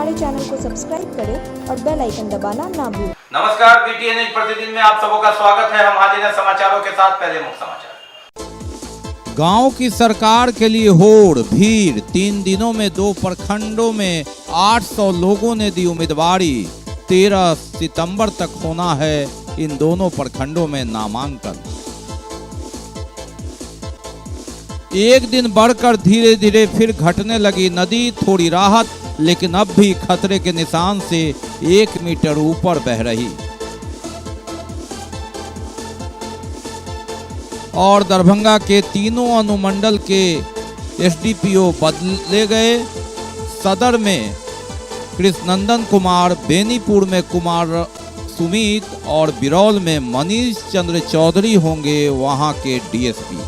हमारे चैनल को सब्सक्राइब करें और बेल आइकन दबाना ना भूलें। नमस्कार, बीटीएन न्यूज प्रतिदिन में आप सबों का स्वागत है। हम हाजिर हैं समाचारों के साथ। पहले मुख्य समाचार। गांव की सरकार के लिए होड़ भीड़, 3 दिनों में 2 प्रखंडों में 800 लोगों ने दी उम्मीदवारी। 13 सितंबर तक होना है इन दोनों प्रखंडों में नामांकन। एक दिन बढ़कर धीरे धीरे फिर घटने लगी नदी। थोड़ी राहत, लेकिन अब भी खतरे के निशान से 1 मीटर ऊपर बह रही। और दरभंगा के तीनों अनुमंडल के एसडीपीओ बदले गए। सदर में कृष्णनंदन कुमार, बेनीपुर में कुमार सुमित और बिरौल में मनीष चंद्र चौधरी होंगे वहां के डीएसपी।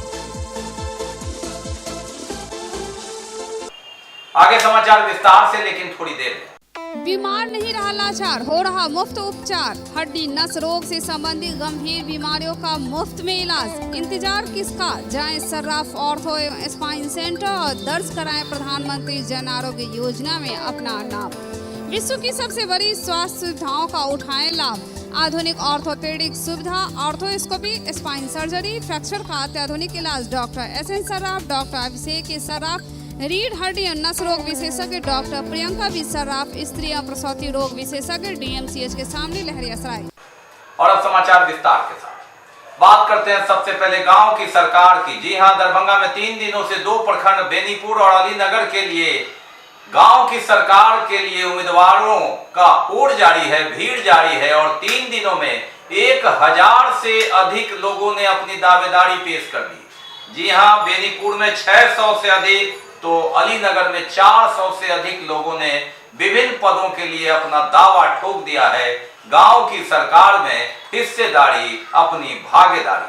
आगे समाचार विस्तार से, लेकिन थोड़ी देर में। बीमार नहीं रहा लाचार, हो रहा मुफ्त उपचार। हड्डी नस रोग से संबंधित गंभीर बीमारियों का मुफ्त में इलाज। इंतजार किसका, जाएं सर्राफ ऑर्थो एवं स्पाइन सेंटर और दर्ज कराएं प्रधानमंत्री जन आरोग्य योजना में अपना नाम। विश्व की सबसे बड़ी स्वास्थ्य सुविधाओं का उठाएं लाभ। आधुनिक ऑर्थोपेडिक सुविधा, ऑर्थोस्कोपी, स्पाइन सर्जरी, फ्रैक्चर का अत्याधुनिक इलाज। Doctor S N Sarraf, doctor Abhishek Sarraf, रीढ़ हड्डी और नस रोग विशेषज्ञ डॉक्टर प्रियंका बी सर्राफ, स्त्री और प्रसूति रोग विशेषज्ञ डीएमसीएच के सामने लहरियासराय। और अब समाचार विस्तार के साथ। बात करते हैं सबसे पहले गांव की सरकार की। जी हां, दरभंगा में 3 दिनों से 2 प्रखंड बेनीपुर और अलीनगर के लिए गांव की सरकार के लिए उम्मीदवारों का होड़ जारी है, भीड़ जारी है। और 3 दिनों में 1000 से अधिक लोगों ने अपनी दावेदारी पेश कर दी। जी हां, बेनीपुर में 600 से अधिक, तो अलीनगर में 400 से अधिक लोगों ने विभिन्न पदों के लिए अपना दावा ठोक दिया है। गांव की सरकार में हिस्सेदारी, अपनी भागीदारी।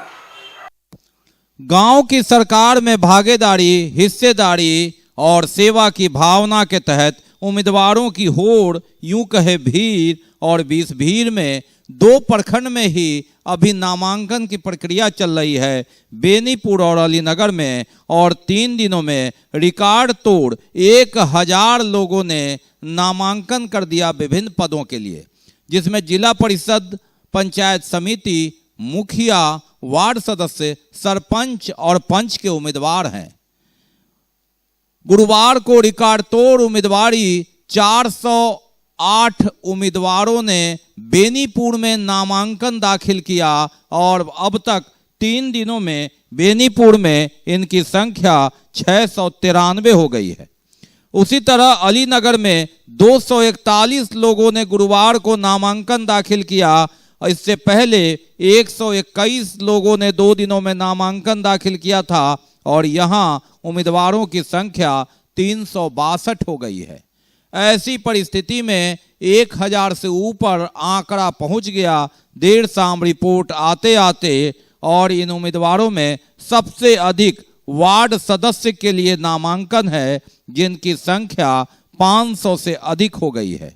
गांव की सरकार में भागीदारी, हिस्सेदारी और सेवा की भावना के तहत उम्मीदवारों की होड़, यूं कहे भीड़। और इस भीड़ में 2 प्रखंड में ही अभी नामांकन की प्रक्रिया चल रही है, बेनीपुर और अलीनगर में। और 3 दिनों में रिकॉर्ड तोड़ 1000 लोगों ने नामांकन कर दिया विभिन्न पदों के लिए, जिसमें जिला परिषद, पंचायत समिति, मुखिया, वार्ड सदस्य, सरपंच और पंच के उम्मीदवार हैं। गुरुवार को रिकॉर्ड तोड़ उम्मीदवारी 408 उम्मीदवारों ने बेनीपुर में नामांकन दाखिल किया। और अब तक 3 दिनों में बेनीपुर में इनकी संख्या 693 हो गई है। उसी तरह अलीनगर में 241 लोगों ने गुरुवार को नामांकन दाखिल किया। इससे पहले 121 लोगों ने 2 दिनों में नामांकन दाखिल किया था। और यहाँ उम्मीदवारों की संख्या 362 हो गई है। ऐसी परिस्थिति में 1000 से ऊपर आंकड़ा पहुंच गया देर शाम रिपोर्ट आते आते। और इन उम्मीदवारों में सबसे अधिक वार्ड सदस्य के लिए नामांकन है, जिनकी संख्या 500 से अधिक हो गई है।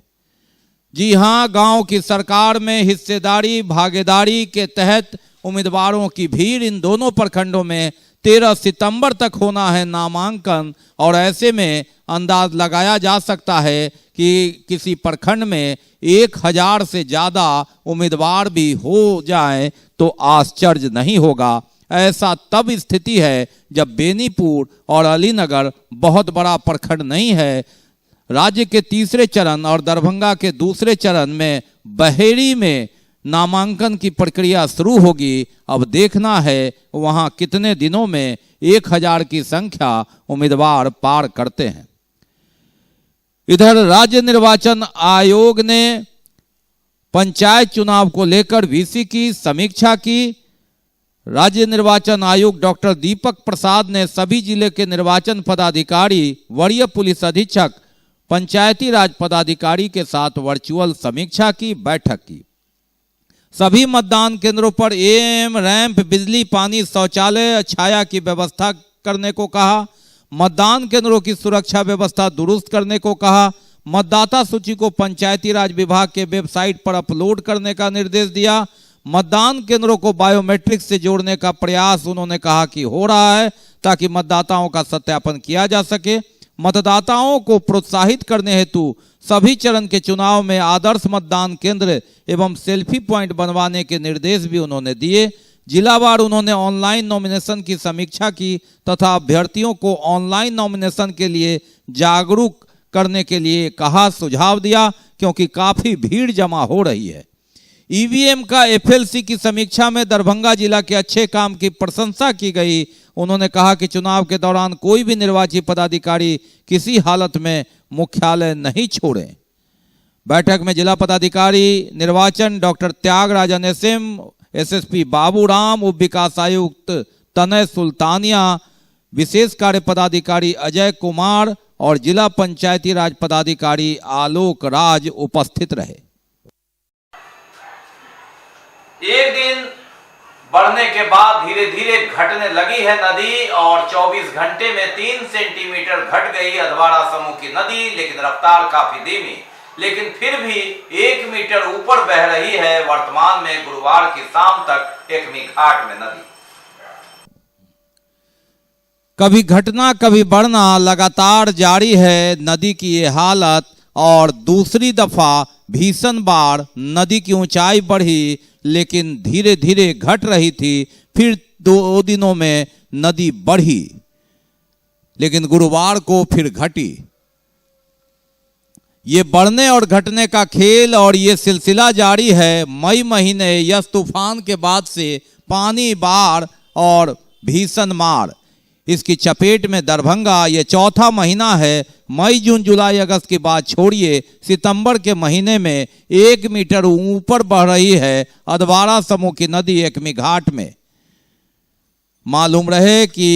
जी हां, गांव की सरकार में हिस्सेदारी, भागीदारी के तहत उम्मीदवारों की भीड़। इन दोनों प्रखंडों में 13 सितंबर तक होना है नामांकन। और ऐसे में अंदाज लगाया जा सकता है कि किसी प्रखंड में 1000 से ज़्यादा उम्मीदवार भी हो जाएं तो आश्चर्य नहीं होगा। ऐसा तब स्थिति है जब बेनीपुर और अलीनगर बहुत बड़ा प्रखंड नहीं है। राज्य के 3रे चरण और दरभंगा के 2रे चरण में बहेड़ी में नामांकन की प्रक्रिया शुरू होगी। अब देखना है वहां कितने दिनों में 1000 की संख्या उम्मीदवार पार करते हैं। इधर राज्य निर्वाचन आयोग ने पंचायत चुनाव को लेकर वीसी की समीक्षा की। राज्य निर्वाचन आयुक्त डॉक्टर दीपक प्रसाद ने सभी जिले के निर्वाचन पदाधिकारी, वरीय पुलिस अधीक्षक, पंचायती राज पदाधिकारी के साथ वर्चुअल समीक्षा की बैठक की। सभी मतदान केंद्रों पर एएम, रैंप, बिजली, पानी, शौचालय, छाया की व्यवस्था करने को कहा। मतदान केंद्रों की सुरक्षा व्यवस्था दुरुस्त करने को कहा। मतदाता सूची को पंचायती राज विभाग के वेबसाइट पर अपलोड करने का निर्देश दिया। मतदान केंद्रों को बायोमेट्रिक से जोड़ने का प्रयास उन्होंने कहा कि हो रहा है, ताकि मतदाताओं का सत्यापन किया जा सके। मतदाताओं को प्रोत्साहित करने हेतु सभी चरण के चुनाव में आदर्श मतदान केंद्र एवं सेल्फी पॉइंट बनवाने के निर्देश भी उन्होंने दिए। जिलावार उन्होंने ऑनलाइन नॉमिनेशन की समीक्षा की तथा अभ्यर्थियों को ऑनलाइन नॉमिनेशन के लिए जागरूक करने के लिए कहा, सुझाव दिया, क्योंकि काफी भीड़ जमा हो रही है। ईवीएम का एफएलसी की समीक्षा में दरभंगा जिला के अच्छे काम की प्रशंसा की गई। उन्होंने कहा कि चुनाव के दौरान कोई भी निर्वाचित पदाधिकारी किसी हालत में मुख्यालय नहीं छोड़े। बैठक में जिला पदाधिकारी निर्वाचन doctor Tyagarajan SM, SSP Baburam, उप विकास आयुक्त तनय सुल्तानिया, विशेष कार्य पदाधिकारी अजय कुमार और जिला पंचायती राज पदाधिकारी आलोक राज उपस्थित रहे। एक दिन बढ़ने के बाद धीरे धीरे घटने लगी है नदी और 24 घंटे में 3 सेंटीमीटर घट गई अधवारा समूह की नदी, लेकिन रफ्तार काफी धीमी, लेकिन फिर भी 1 मीटर ऊपर बह रही है। वर्तमान में गुरुवार की शाम तक एकमी घाट में नदी कभी घटना कभी बढ़ना लगातार जारी है नदी की ये हालत। और दूसरी दफा भीषण बाढ़, नदी की ऊंचाई बढ़ी लेकिन धीरे धीरे घट रही थी। फिर 2 दिनों में नदी बढ़ी लेकिन गुरुवार को फिर घटी। ये बढ़ने और घटने का खेल और ये सिलसिला जारी है। मई महीने यस तूफान के बाद से पानी, बाढ़ और भीषण मार, इसकी चपेट में दरभंगा ये चौथा महीना है। मई, जून, जुलाई, अगस्त की बात छोड़िए, सितंबर के महीने में 1 मीटर ऊपर बढ़ रही है अधवारा समूह की नदी एकमी घाट में। मालूम रहे कि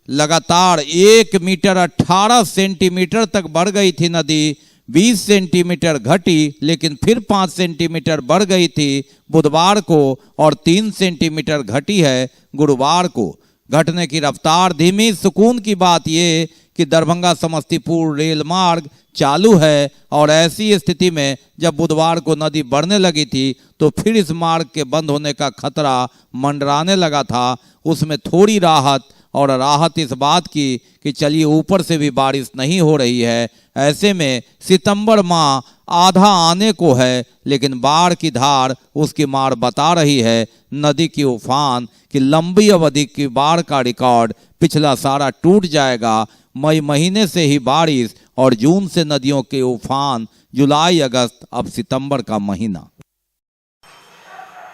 लगातार 1 मीटर 18 सेंटीमीटर तक बढ़ गई थी नदी। 20 सेंटीमीटर घटी लेकिन फिर 5 सेंटीमीटर बढ़ गई थी बुधवार को और 3 सेंटीमीटर घटी है गुरुवार को। घटने की रफ्तार धीमी। सुकून की बात यह कि दरभंगा समस्तीपुर रेल मार्ग चालू है और ऐसी स्थिति में जब बुधवार को नदी बढ़ने लगी थी तो फिर इस मार्ग के बंद होने का खतरा मंडराने लगा था। उसमें थोड़ी राहत, और राहत इस बात की कि चलिए ऊपर से भी बारिश नहीं हो रही है। ऐसे में सितंबर माह आधा आने को है लेकिन बाढ़ की धार उसकी मार बता रही है। नदी की उफान कि लंबी अवधि की बाढ़ का रिकॉर्ड पिछला सारा टूट जाएगा। मई महीने से ही बारिश और जून से नदियों के उफान, जुलाई, अगस्त, अब सितंबर का महीना।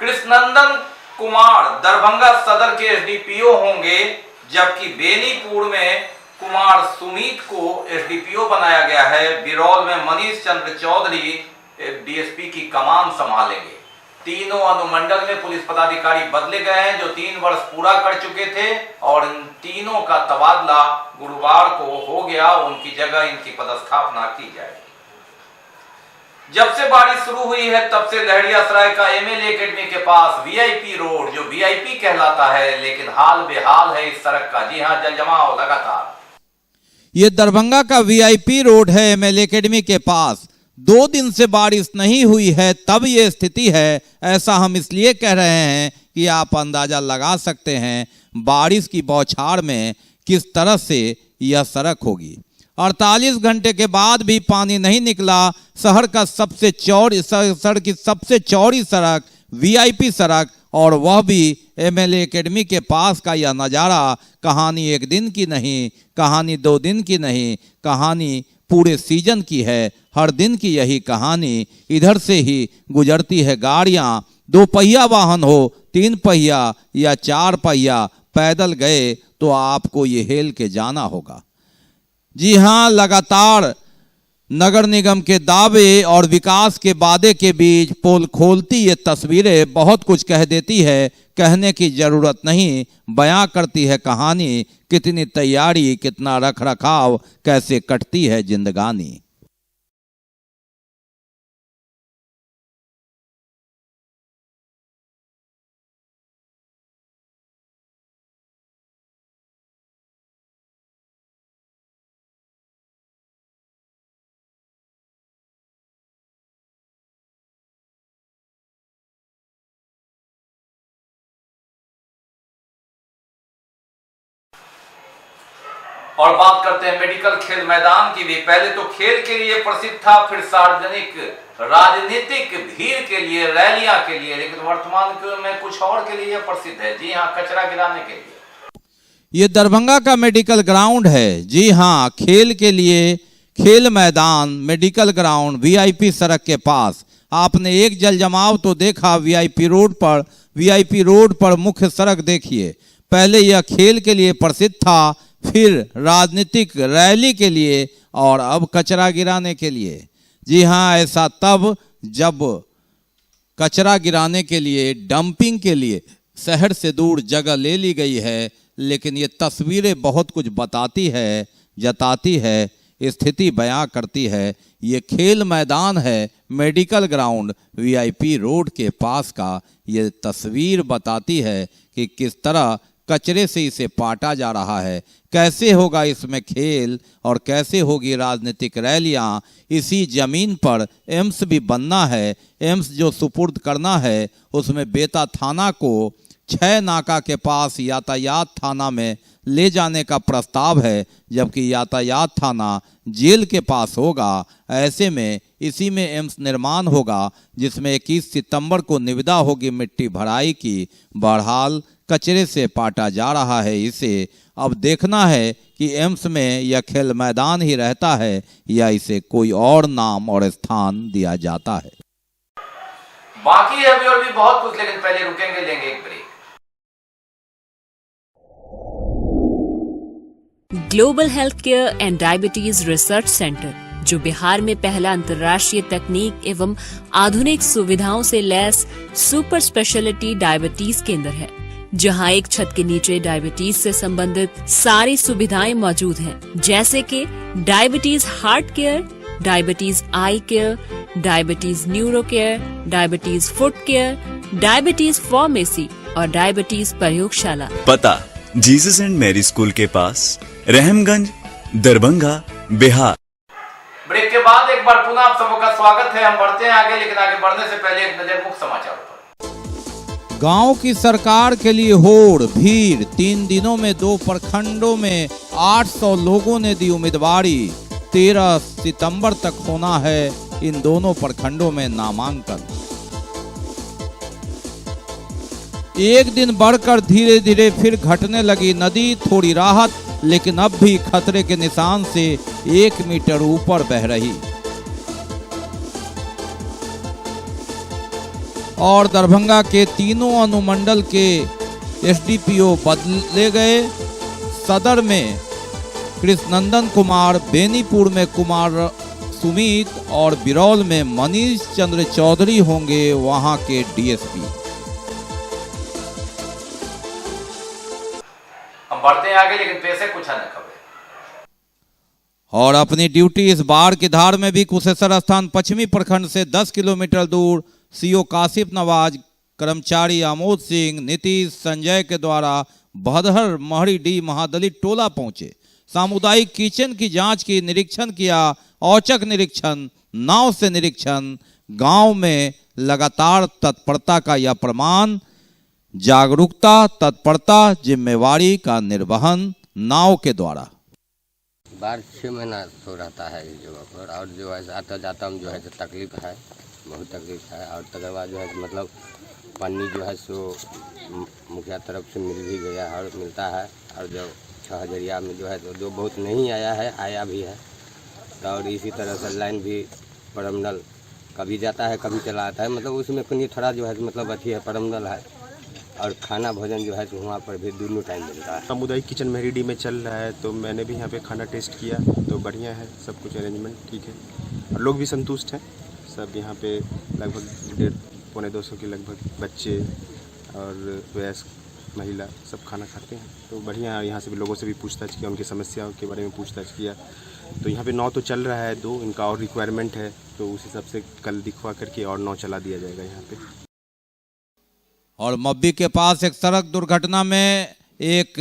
कृष्णनंदन कुमार दरभंगा सदर के एसडीपीओ होंगे, जबकि बेनीपुर में कुमार सुमित को एसडीपीओ बनाया गया है। बिरौल में मनीष चंद्र चौधरी डीएसपी की कमान संभालेंगे। तीनों अनुमंडल में पुलिस पदाधिकारी बदले गए हैं जो 3 वर्ष पूरा कर चुके थे और इन तीनों का तबादला गुरुवार को हो गया। उनकी जगह इनकी पदस्थापना की जाएगी। जब से बारिश शुरू हुई है तब से लहरियासराय का एमएलए एकेडमी के पास वीआईपी रोड, जो वीआईपी कहलाता है, लेकिन हाल बेहाल है इस सड़क का। जी हां, जल जमाव लगातार। ये दरभंगा का वीआईपी रोड है एमएलए एकेडमी के पास। 2 दिन से बारिश नहीं हुई है तब ये स्थिति है। ऐसा हम इसलिए कह रहे हैं कि आप अंदाजा लगा सकते हैं बारिश की बौछार में किस तरह से यह सड़क होगी। 48 घंटे के बाद भी पानी नहीं निकला। शहर का सबसे चौड़ी शहर की सबसे चौड़ी सड़क, वीआईपी सड़क, और वह भी एमएलए एकेडमी के पास का यह नज़ारा कहानी 1 दिन की नहीं, कहानी 2 दिन की नहीं, कहानी पूरे सीजन की है। हर दिन की यही कहानी। इधर से ही गुजरती है गाड़ियां, 2 पहिया वाहन हो, 3 पहिया या 4 पहिया, पैदल गए तो आपको ये हेल के जाना होगा। जी हां, लगातार नगर निगम के दावे और विकास के वादे के बीच पोल खोलती ये तस्वीरें बहुत कुछ कह देती है। कहने की जरूरत नहीं, बयां करती है कहानी। कितनी तैयारी, कितना रख रखाव, कैसे कटती है जिंदगानी। और बात करते हैं मेडिकल खेल मैदान की भी। पहले तो खेल के लिए प्रसिद्ध था, फिर सार्वजनिक राजनीतिक भीड़ के लिए, रैलियां के लिए, लेकिन वर्तमान में कुछ और के लिए प्रसिद्ध है। जी हाँ, कचरा गिराने के लिए। ये दरभंगा का मेडिकल ग्राउंड है। जी हाँ, खेल के लिए खेल मैदान, मेडिकल ग्राउंड, वीआईपी सड़क के पास। आपने एक जल जमाव तो देखा वीआईपी रोड पर मुख्य सड़क देखिए। पहले यह खेल के लिए प्रसिद्ध था, फिर राजनीतिक रैली के लिए और अब कचरा गिराने के लिए। जी हाँ, ऐसा तब जब कचरा गिराने के लिए, डंपिंग के लिए शहर से दूर जगह ले ली गई है। लेकिन ये तस्वीरें बहुत कुछ बताती है, जताती है, स्थिति बयां करती है। ये खेल मैदान है, मेडिकल ग्राउंड, वीआईपी रोड के पास का। ये तस्वीर बताती है कि किस तरह कचरे से इसे पाटा जा रहा है। कैसे होगा इसमें खेल और कैसे होगी राजनीतिक रैलियां। इसी जमीन पर एम्स भी बनना है। एम्स जो सुपुर्द करना है, उसमें बेता थाना को 6 नाका के पास यातायात थाना में ले जाने का प्रस्ताव है, जबकि यातायात थाना जेल के पास होगा। ऐसे में इसी में एम्स निर्माण होगा, जिसमें 21 सितंबर को निविदा होगी मिट्टी भराई की। बहरहाल कचरे से पाटा जा रहा है इसे। अब देखना है कि एम्स में यह खेल मैदान ही रहता है या इसे कोई और नाम और स्थान दिया जाता है। बाकी है अभी और भी बहुत कुछ, लेकिन पहले रुकेंगे, लेंगे एक break. Global health care and diabetes research centre, जो बिहार में पहला अंतर्राष्ट्रीय तकनीक एवं आधुनिक सुविधाओं से लैस सुपर स्पेशलिटी डायबिटीज केंद्र है, जहां एक छत के नीचे डायबिटीज से संबंधित सारी सुविधाएं मौजूद हैं, जैसे कि diabetes heart care, diabetes eye care, diabetes neuro care, diabetes foot care, diabetes pharmacy और डायबिटीज प्रयोगशाला। पता जीसस एंड मैरी स्कूल के पास, रहमगंज, दरभंगा, बिहार। ब्रेक के बाद एक बार पुनः आप सबका स्वागत है। हम बढ़ते हैं आगे, लेकिन आगे बढ़ने से पहले एक नजर मुख्य समाचार पर। गांव की सरकार के लिए होड़ भीड़। 3 दिनों में 2 प्रखंडों में 800 लोगों ने दी उम्मीदवारी। 13 सितंबर तक होना है इन दोनों प्रखंडों में नामांकन। एक दिन बढ़कर धीरे धीरे फिर घटने लगी नदी। थोड़ी राहत, लेकिन अब भी खतरे के निशान से 1 मीटर ऊपर बह रही। और दरभंगा के तीनों अनुमंडल के एसडीपीओ बदले गए। सदर में कृष्णनंदन कुमार, बेनीपुर में कुमार सुमित और बिरौल में मनीष चंद्र चौधरी होंगे वहां के डीएसपी। हम बढ़ते हैं आगे, लेकिन पैसे कुछ अन्य खबरें। और अपनी ड्यूटी इस बाढ़ की धार में भी कुशेश्वर स्थान पश्चिमी प्रखंड से 10 किलोमीटर दूर सीओ काशिफ नवाज, कर्मचारी आमोद सिंह, नीतीश, संजय के द्वारा भदहर महरी डी महादलित टोला पहुंचे। सामुदायिक किचन की जांच की, निरीक्षण किया, औचक निरीक्षण, नाव से निरीक्षण। गांव में लगातार तत्परता का यह प्रमाण। जागरूकता, तत्परता, जिम्मेवारी का निर्वहन नाव के द्वारा। बाढ़ 6 महीना तो रहता है इस जगह पर, और जो है आता जाता में जो है तकलीफ है, बहुत तकलीफ है। और तकर बाद जो है मतलब पानी जो है सो मुखिया तरफ से मिल भी गया और मिलता है। और जो 6 हजरिया में जो है तो जो बहुत नहीं आया है, आया भी है। और इसी तरह से लाइन भी परमनल कभी जाता है, कभी चला आता है। मतलब उसमें कहीं थोड़ा जो है मतलब अच्छी है, परमनल है। और खाना भोजन जो है तो वहाँ पर भी दोनों टाइम मिलता है। सामुदायिक किचन महरीडी में चल रहा है, तो मैंने भी यहाँ पे खाना टेस्ट किया, तो बढ़िया है, सब कुछ अरेंजमेंट ठीक है। और लोग भी संतुष्ट हैं। सब यहाँ पे लगभग 150-200 के लगभग बच्चे और वयस्क महिला सब खाना खाते हैं, तो बढ़िया। यहाँ से भी लोगों से भी पूछताछ किया, उनकी समस्याओं के बारे में पूछताछ किया। तो यहाँ पे 9 तो चल रहा है, 2 इनका और रिक्वायरमेंट है, तो उस हिसाब से कल दिखवा करके और 9 चला दिया जाएगा यहाँ पे। और मब्बी के पास एक सड़क दुर्घटना में एक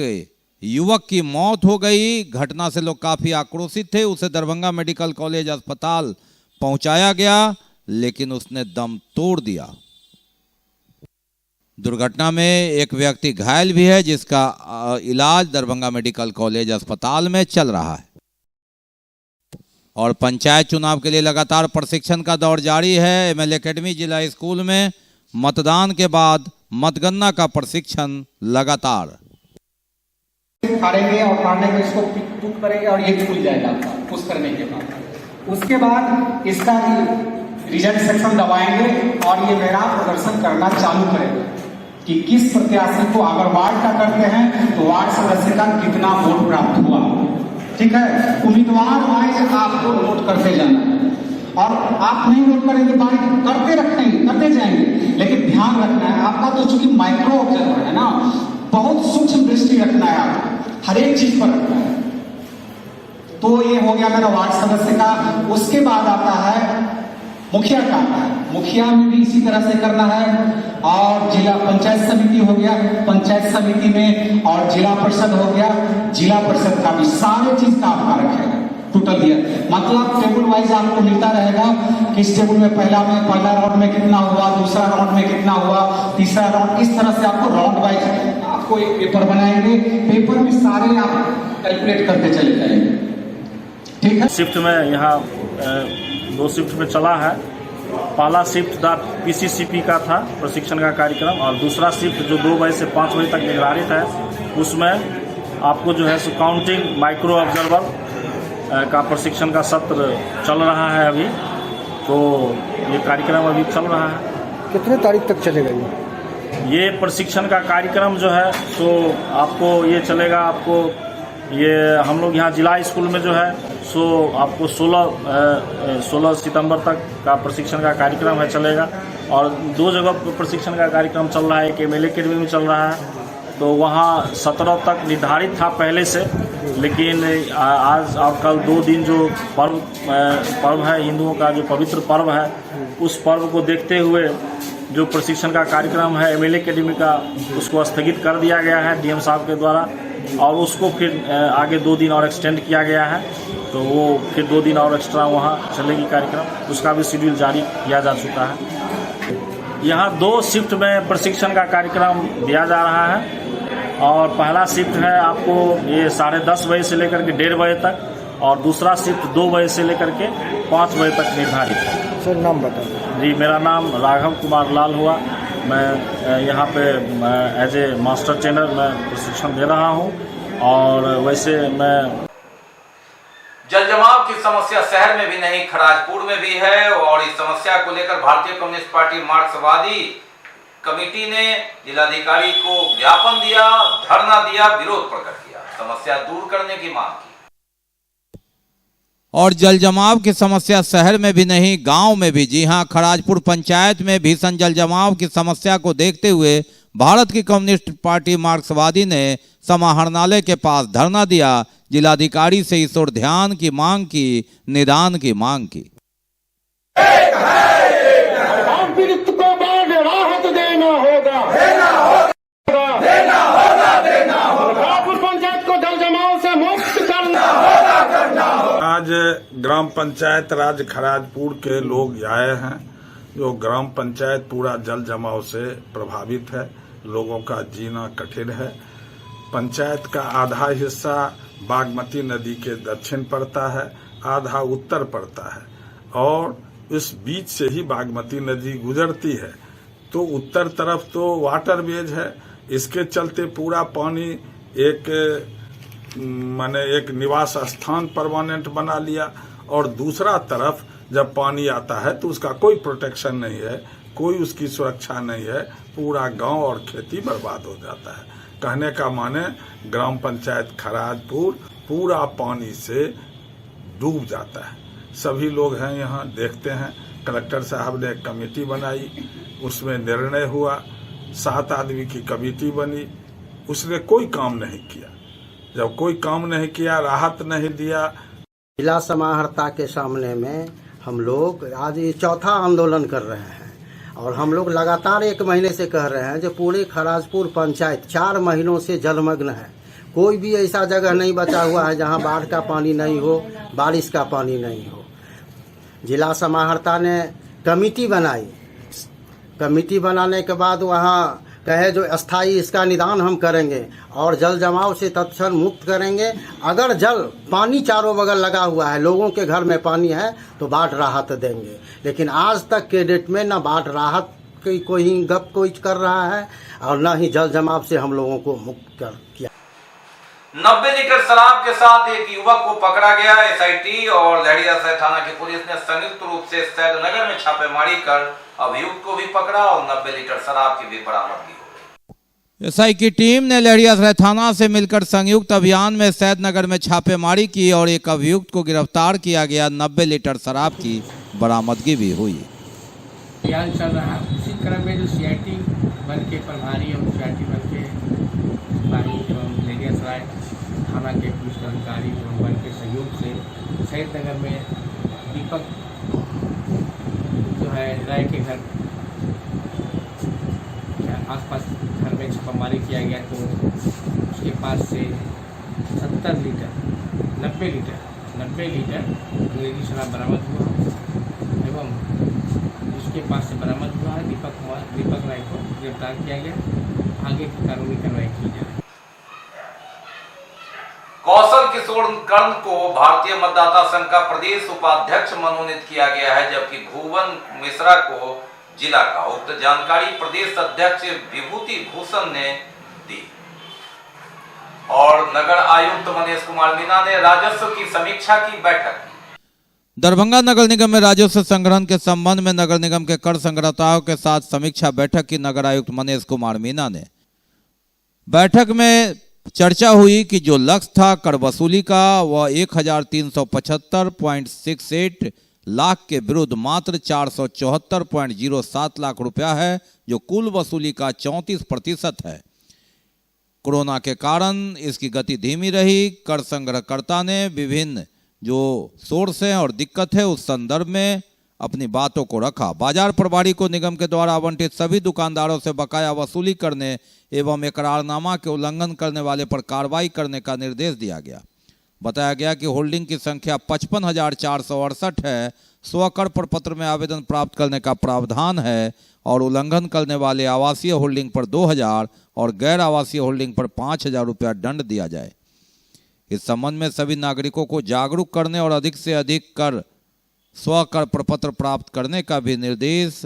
युवक की मौत हो गई। घटना से लोग काफी आक्रोशित थे। उसे दरभंगा मेडिकल कॉलेज अस्पताल पहुंचाया गया, लेकिन उसने दम तोड़ दिया। दुर्घटना में एक व्यक्ति घायल भी है, जिसका इलाज दरभंगा मेडिकल कॉलेज अस्पताल में चल रहा है। और पंचायत चुनाव के लिए लगातार प्रशिक्षण का दौर जारी है। एमएल एकेडमी जिला स्कूल में मतदान के बाद मतगणना का प्रशिक्षण लगातार। फाड़ेंगे और फाड़ने में इसको टूट करेंगे और ये खुल जाएगा पुश करने के बाद। उसके बाद इसका रिजल्ट सेक्शन दबाएंगे और ये मेरा प्रदर्शन करना चालू करेगा कि किस प्रत्याशी को, अगर वार्ड का करते हैं तो वार्ड सदस्य का कितना वोट प्राप्त हुआ। ठीक है, उम्मीदवार वाइज आपको नोट करते जाना है और आप नहीं नोट करेंगे बारी करते जाएंगे, लेकिन ध्यान रखना है आपका तो चूंकि माइक्रो ऑब्जर्वर है ना, बहुत सूक्ष्म दृष्टि रखना है, आपको हर एक चीज पर रखना है। तो ये हो गया मेरा वार्ड सदस्य का। उसके बाद आता है मुखिया का। मुखिया में भी इसी तरह से करना है। और जिला पंचायत समिति हो गया, पंचायत समिति में, और जिला परिषद हो गया, जिला परिषद का भी सारे चीज का आपका रखेगा टोटल दिया। मतलब टेबल वाइज आपको मिलता रहेगा किस टेबल में पहला राउंड में कितना हुआ, दूसरा राउंड में कितना हुआ, तीसरा राउंड, इस तरह से आपको राउंड वाइज आपको एक पेपर बनाएंगे। पेपर में सारे आप कैलकुलेट करते चले जाएंगे। ठीक है। शिफ्ट में यहाँ 2 शिफ्ट में चला है। पहला शिफ्ट पीसीसीपी का था प्रशिक्षण का कार्यक्रम, और दूसरा शिफ्ट जो 2 बजे से 5 बजे तक निर्धारित है, उसमें आपको जो है काउंटिंग माइक्रो ऑब्जर्वर का प्रशिक्षण का सत्र चल रहा है अभी। तो ये कार्यक्रम अभी चल रहा है। कितने तारीख तक चलेगा ये प्रशिक्षण का कार्यक्रम जो है तो आपको ये चलेगा, आपको ये हम लोग यहाँ जिला स्कूल में जो है सो आपको 16 सितंबर तक का प्रशिक्षण का कार्यक्रम है चलेगा। और 2 जगह प्रशिक्षण का कार्यक्रम चल रहा है। एक एमएल एकेडमी में चल रहा है, तो वहाँ 17 तक निर्धारित था पहले से, लेकिन आज और कल 2 दिन जो पर्व है, हिंदुओं का जो पवित्र पर्व है, उस पर्व को देखते हुए जो प्रशिक्षण का कार्यक्रम है एमएल एकेडमी का, उसको स्थगित कर दिया गया है डीएम साहब के द्वारा, और उसको फिर आगे 2 दिन और एक्सटेंड किया गया है। तो वो फिर 2 दिन और एक्स्ट्रा वहाँ चलेगी कार्यक्रम, उसका भी शेड्यूल जारी किया जा चुका है। यहाँ 2 शिफ्ट में प्रशिक्षण का कार्यक्रम दिया जा रहा है। और पहला शिफ्ट है आपको ये 10:30 बजे से लेकर के 1:30 बजे तक, और दूसरा शिफ्ट 2 बजे से लेकर के 5 बजे तक निर्धारित है। सर नाम बताइए। जी, मेरा नाम राघव कुमार लाल हुआ। मैं यहाँ पे एज ए मास्टर ट्रेनर मैं प्रशिक्षण दे रहा हूँ। और वैसे मैं जल जमाव की समस्या शहर में भी नहीं, खराजपुर में भी है। और इस समस्या को लेकर भारतीय कम्युनिस्ट पार्टी मार्क्सवादी कमेटी ने जिलाधिकारी को ज्ञापन दिया, धरना दिया, विरोध प्रकट किया, समस्या दूर करने की मांग की। और जल जमाव की समस्या शहर में भी नहीं, गांव में भी। जी हां, खराजपुर पंचायत में भीषण जल जमाव की समस्या को देखते हुए भारत की कम्युनिस्ट पार्टी मार्क्सवादी ने समाहरणालय के पास धरना दिया, जिलाधिकारी से इस ओर ध्यान की मांग की, निदान की मांग की। पीड़ित को बाद राहत देना होगा, खराजपुर पंचायत को जल जमाव से मुक्त करना होगा। आज ग्राम पंचायत राज खराजपुर के लोग आए हैं। जो ग्राम पंचायत पूरा जल जमाव से प्रभावित है, लोगों का जीना कठिन है। पंचायत का आधा हिस्सा बागमती नदी के दक्षिण पड़ता है, आधा उत्तर पड़ता है, और इस बीच से ही बागमती नदी गुजरती है। तो उत्तर तरफ तो वाटरवेज है, इसके चलते पूरा पानी एक निवास स्थान परमानेंट बना लिया। और दूसरा तरफ जब पानी आता है तो उसका कोई प्रोटेक्शन नहीं है, कोई उसकी सुरक्षा नहीं है, पूरा गांव और खेती बर्बाद हो जाता है। कहने का माने ग्राम पंचायत खराजपुर पूरा पानी से डूब जाता है। सभी लोग हैं यहाँ, देखते हैं। कलेक्टर साहब ने एक कमेटी बनाई, उसमें निर्णय हुआ, 7 आदमी की कमेटी बनी, उसने कोई काम नहीं किया। जब कोई काम नहीं किया, राहत नहीं दिया। जिला समाहर्ता के सामने में हम लोग आज ये 4था आंदोलन कर रहे हैं, और हम लोग लगातार 1 महीने से कह रहे हैं जो पूरे खराजपुर पंचायत 4 महीनों से जलमग्न है। कोई भी ऐसा जगह नहीं बचा हुआ है जहां बाढ़ का पानी नहीं हो, बारिश का पानी नहीं हो। जिला समाहर्ता ने कमेटी बनाई, कमेटी बनाने के बाद वहां कहे जो अस्थाई इसका निदान हम करेंगे और जल जमाव से तत्क्षण मुक्त करेंगे। अगर पानी चारों बगल लगा हुआ है, लोगों के घर में पानी है तो बाढ़ राहत देंगे, लेकिन आज तक के डेट में न बाढ़ राहत की कोई गप कोई कर रहा है और न ही जल जमाव से हम लोगों को मुक्त किया। 90 लीटर शराब के साथ एक युवक को पकड़ा गया। एसआईटी और लहरियासराय थाना की पुलिस ने संयुक्त रूप से सैदनगर में छापेमारी कर अभियुक्त को भी पकड़ा और 90 लीटर शराब की भी बरामदगी हो गई। एसआई की टीम ने लहरियासराय थाना से मिलकर संयुक्त अभियान में सैदनगर में छापेमारी की और एक अभियुक्त को गिरफ्तार किया गया। 90 लीटर शराब की बरामदगी भी हुई। अभियान चल रहा है, उसी क्रम में जो सीआईटी बल के प्रभारी और सीआईटी बल के सिपाही एवं लहरियासराय थाना के पुलिस अधिकारी एवं बल के सहयोग से सैदनगर में दीपक जो है राय के घर आसपास घर में छापामारी किया गया तो उसके पास से 90 लीटर अंग्रेजी शराब बरामद हुआ एवं उसके पास से बरामद हुआ है दीपक राय को गिरफ्तार किया गया। आगे की कानूनी कार्रवाई की जाए। कौशल किशोर कर्ण को भारतीय मतदाता संघ का प्रदेश उपाध्यक्ष मनोनीत किया गया है, जबकि भुवन मिश्रा को जिला का। उक्त जानकारी प्रदेश अध्यक्ष विभूति भूषण ने दी। और नगर आयुक्त मनीष कुमार मीणा ने राजस्व की समीक्षा की बैठक की। दरभंगा नगर निगम में राजस्व संग्रहण के संबंध में नगर निगम के कर संग्रहताओं के साथ समीक्षा बैठक की नगर आयुक्त मनीष कुमार मीणा ने। बैठक में चर्चा हुई कि जो लक्ष्य था कर वसूली का वह 1375.68 लाख के विरुद्ध मात्र 474.07 लाख रुपया है, जो कुल वसूली का 34% है। कोरोना के कारण इसकी गति धीमी रही। कर संग्रहकर्ता ने विभिन्न जो सोर्स है और दिक्कत है उस संदर्भ में अपनी बातों को रखा। बाजार प्रभारी को निगम के द्वारा आवंटित सभी दुकानदारों से बकाया वसूली करने एवं इकरारनामा के उल्लंघन करने वाले पर कार्रवाई करने का निर्देश दिया गया। बताया गया कि होल्डिंग की संख्या 55,468 है। स्वकर प्रपत्र में आवेदन प्राप्त करने का प्रावधान है और उल्लंघन करने वाले आवासीय होल्डिंग पर 2,000 और गैर आवासीय होल्डिंग पर 5,000 रुपया दंड दिया जाए। इस संबंध में सभी नागरिकों को जागरूक करने और अधिक से अधिक कर स्वकर प्रपत्र प्राप्त करने का भी निर्देश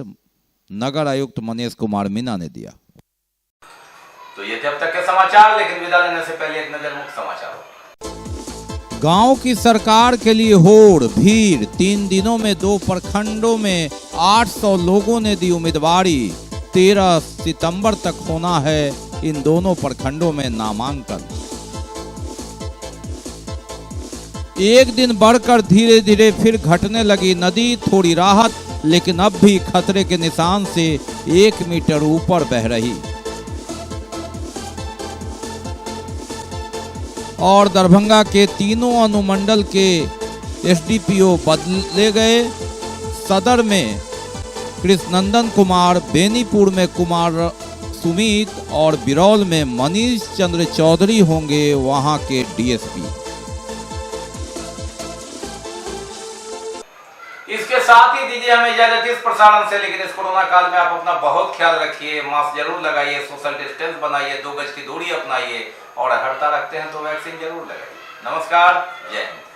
नगर आयुक्त मनीष कुमार मीणा ने दिया। तो ये थे अब तक के समाचार, लेकिन विदा लेने से पहले एक नजर मुख्य समाचारों। गांव की सरकार के लिए होड़ भीड़। 3 दिनों में 2 प्रखंडों में 800 लोगों ने दी उम्मीदवारी। 13 सितंबर तक होना है इन दोनों प्रखंडों में नामांकन। एक दिन बढ़कर धीरे धीरे फिर घटने लगी नदी। थोड़ी राहत, लेकिन अब भी खतरे के निशान से 1 मीटर ऊपर बह रही। और दरभंगा के तीनों अनुमंडल के एसडीपीओ बदले गए। सदर में कृष्णनंदन कुमार, बेनीपुर में कुमार सुमित और बिरौल में मनीष चंद्र चौधरी होंगे वहां के डीएसपी। इसके साथ ही दीजिए हमें इजाजत इस प्रसारण से, लेकिन इस कोरोना काल में आप अपना बहुत ख्याल रखिए। मास्क जरूर लगाइए, सोशल डिस्टेंस बनाइए, 2 गज की दूरी अपनाइए और हड़ता रखते हैं तो वैक्सीन जरूर लगाइए। नमस्कार, जय हिंद।